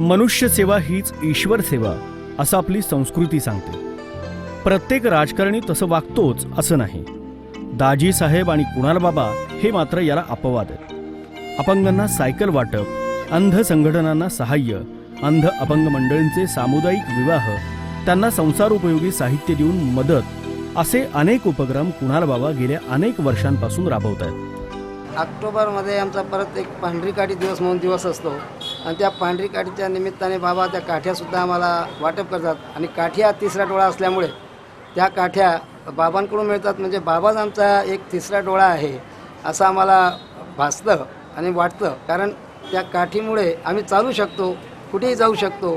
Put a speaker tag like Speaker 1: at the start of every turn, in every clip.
Speaker 1: मनुष्य सेवा हीच ईश्वर सेवा असं आपली संस्कृती सांगते. प्रत्येक राजकारणी तसं वागतोच असं नाही. दाजी साहेब आणि कुणाल बाबा हे मात्र याला अपवाद आहेत. अपंगांना सायकल वाटप, अंध संघटनांना सहाय्य, अंध अपंग मंडळींचे सामुदायिक विवाह, त्यांना संसारोपयोगी साहित्य देऊन मदत असे अनेक उपक्रम कुणाल बाबा गेल्या अनेक वर्षांपासून राबवत आहेत.
Speaker 2: ऑक्टोबरमध्ये आमचा परत एक पांढरी काठी दिवस म्हणून दिवस असतो आणि त्या पांढरी काठीच्या निमित्ताने बाबा त्या काठ्यासुद्धा आम्हाला वाटप करतात. आणि काठी हा तिसरा डोळा असल्यामुळे त्या काठ्या बाबांकडून मिळतात. म्हणजे बाबाच आमचा एक तिसरा डोळा आहे असं आम्हाला भासतं आणि वाटतं. कारण त्या काठीमुळे आम्ही चालू शकतो, कुठेही जाऊ शकतो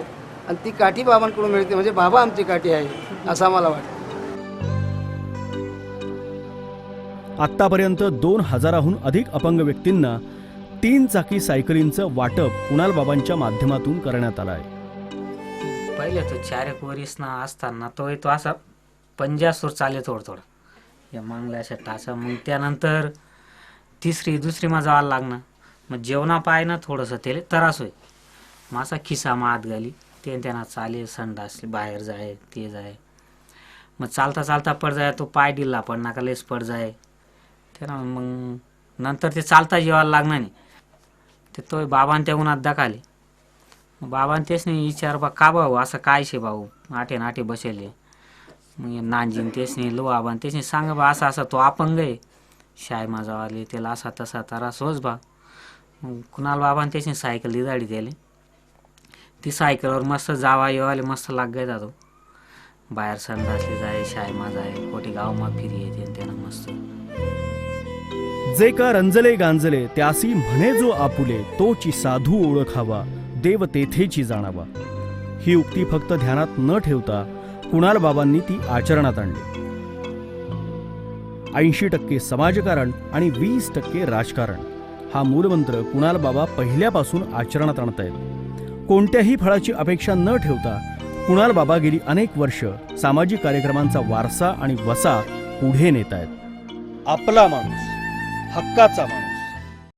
Speaker 2: आणि ती काठी बाबांकडून मिळते. म्हणजे बाबा आमची काठी आहे असं आम्हाला वाटतं.
Speaker 1: आत्तापर्यंत 2000हून अधिक अपंग व्यक्तींना 3 चाकी सायकलींचं वाटप कुणाल बाबांच्या माध्यमातून करण्यात आलं आहे.
Speaker 3: पहिले तो 4 एक वरीसना असताना तो असा पंजासूर चाले थोडं या मागल्या अशा टाचा. मग त्यानंतर दुसरी मा जावं लागणं. मग जेवणा पायनं थोडंसं त्याला त्रास होय. माझा खिसा मा आत घाली ते त्यांना चाले संडास बाहेर जाय ते जाय. मग चालता पड जाय तो पाय डिल्ला पड नाका लेस पड जाय. त्याला मग नंतर ते चालता जेवायला लागणार नाही. ते तो बाबान त्या उन्हात दाखाले. मग बाबान तेच नाही विचार बा का भाऊ असं काय शे भाऊ आटे बसेले. मग नांजीन तेच नाही लो बाबान तेच नाही सांगा बा असा तो अपंग आहे शाय माझा आले त्याला असा तसा त्रास होच बा. मग कुणाल बाबान तेच नाही सायकल दिदाडी त्याले. ती सायकलवर मस्त जावा येवाले मस्त लाग गए जातो. बाहेर संडासले जाय शाय माझा आहे कोटी गावमा फिरी येते त्यानं मस्त.
Speaker 1: जे का रंजले गांजले त्यासी म्हणे जो आपुले तोची साधू ओळखावा देव तेथेची जाणावा. ही उक्ती फक्त ध्यानात न ठेवता कुणाल बाबांनी ती आचरणात आणली. 80% समाजकारण आणि 20% राजकारण हा मूलमंत्र कुणाल बाबा पहिल्यापासून आचरणात आणतायत. कोणत्याही फळाची अपेक्षा न ठेवता कुणाल बाबा गेली अनेक वर्ष सामाजिक कार्यक्रमांचा वारसा आणि वसा पुढे नेत आहेत. आपला माणूस, हक्काचा माणूस.